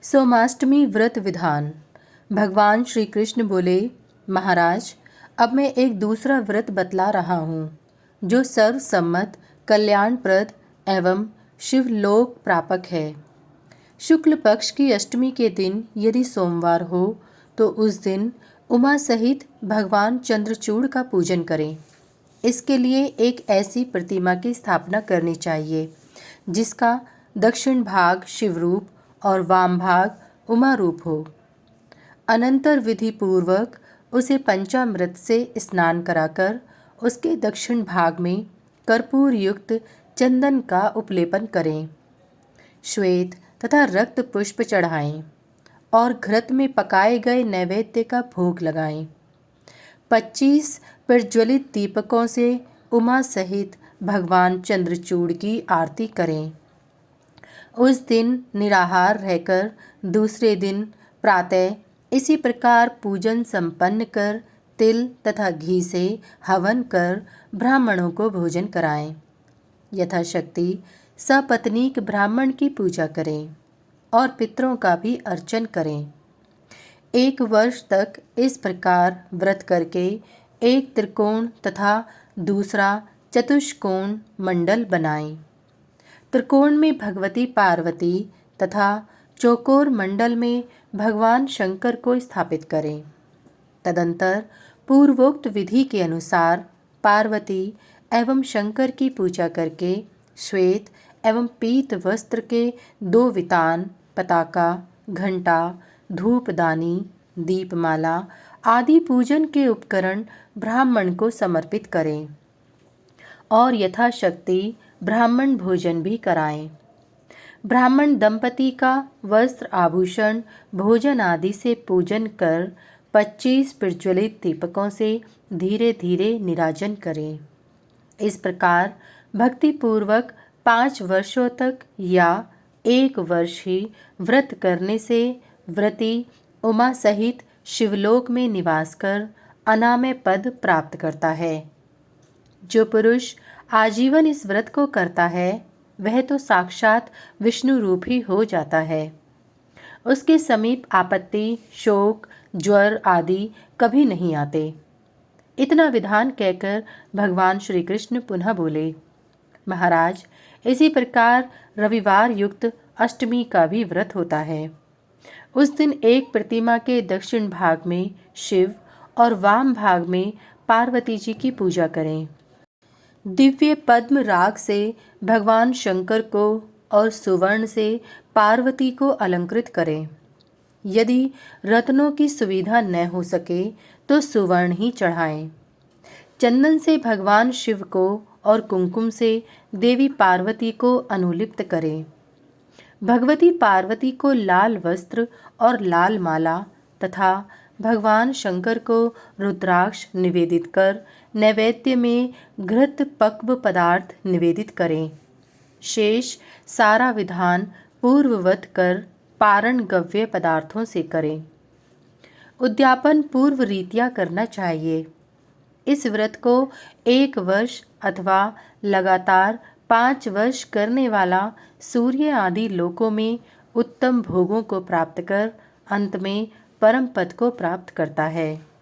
सोमाष्टमी व्रत विधान। भगवान श्री कृष्ण बोले, महाराज, अब मैं एक दूसरा व्रत बतला रहा हूँ जो सर्वसम्मत, कल्याणप्रद एवं शिवलोक प्रापक है। शुक्ल पक्ष की अष्टमी के दिन यदि सोमवार हो तो उस दिन उमा सहित भगवान चंद्रचूड़ का पूजन करें। इसके लिए एक ऐसी प्रतिमा की स्थापना करनी चाहिए जिसका दक्षिण भाग शिवरूप और वाम भाग उमा रूप हो। अनंतर विधि पूर्वक उसे पंचामृत से स्नान कराकर उसके दक्षिण भाग में कर्पूर युक्त चंदन का उपलेपन करें। श्वेत तथा रक्त पुष्प चढ़ाएं और घृत में पकाए गए नैवेद्य का भोग लगाएं। 25 प्रज्वलित दीपकों से उमा सहित भगवान चंद्रचूड़ की आरती करें। उस दिन निराहार रहकर दूसरे दिन प्रातः इसी प्रकार पूजन संपन्न कर तिल तथा घी से हवन कर ब्राह्मणों को भोजन कराएं। यथाशक्ति सपत्नीक ब्राह्मण की पूजा करें और पितरों का भी अर्चन करें। 1 वर्ष तक इस प्रकार व्रत करके एक त्रिकोण तथा दूसरा चतुष्कोण मंडल बनाएं। त्रिकोण में भगवती पार्वती तथा चौकोर मंडल में भगवान शंकर को स्थापित करें। तदंतर पूर्वोक्त विधि के अनुसार पार्वती एवं शंकर की पूजा करके श्वेत एवं पीत वस्त्र के 2 वितान, पताका, घंटा, धूपदानी, दीपमाला आदि पूजन के उपकरण ब्राह्मण को समर्पित करें और यथाशक्ति ब्राह्मण भोजन भी कराएं। ब्राह्मण दंपति का वस्त्र, आभूषण, भोजन आदि से पूजन कर 25 प्रज्वलित दीपकों से धीरे धीरे निराजन करें। इस प्रकार भक्तिपूर्वक 5 वर्षों तक या 1 वर्ष ही व्रत करने से व्रती उमा सहित शिवलोक में निवास कर अनामय पद प्राप्त करता है। जो पुरुष आजीवन इस व्रत को करता है वह तो साक्षात विष्णु रूप ही हो जाता है। उसके समीप आपत्ति, शोक, ज्वर आदि कभी नहीं आते। इतना विधान कहकर भगवान श्री कृष्ण पुनः बोले, महाराज, इसी प्रकार रविवार युक्त अष्टमी का भी व्रत होता है। उस दिन एक प्रतिमा के दक्षिण भाग में शिव और वाम भाग में पार्वती जी की पूजा करें। दिव्य पद्म राग से भगवान शंकर को और सुवर्ण से पार्वती को अलंकृत करें। यदि रत्नों की सुविधा न हो सके तो सुवर्ण ही चढ़ाएं। चंदन से भगवान शिव को और कुंकुम से देवी पार्वती को अनुलिप्त करें। भगवती पार्वती को लाल वस्त्र और लाल माला तथा भगवान शंकर को रुद्राक्ष निवेदित कर नैवेद्य में घृत पक्व पदार्थ निवेदित करें। शेष सारा विधान पूर्ववत कर पारण गव्य पदार्थों से करें। उद्यापन पूर्व रीत्या करना चाहिए। इस व्रत को 1 वर्ष अथवा लगातार 5 वर्ष करने वाला सूर्य आदि लोकों में उत्तम भोगों को प्राप्त कर अंत में परम पद को प्राप्त करता है।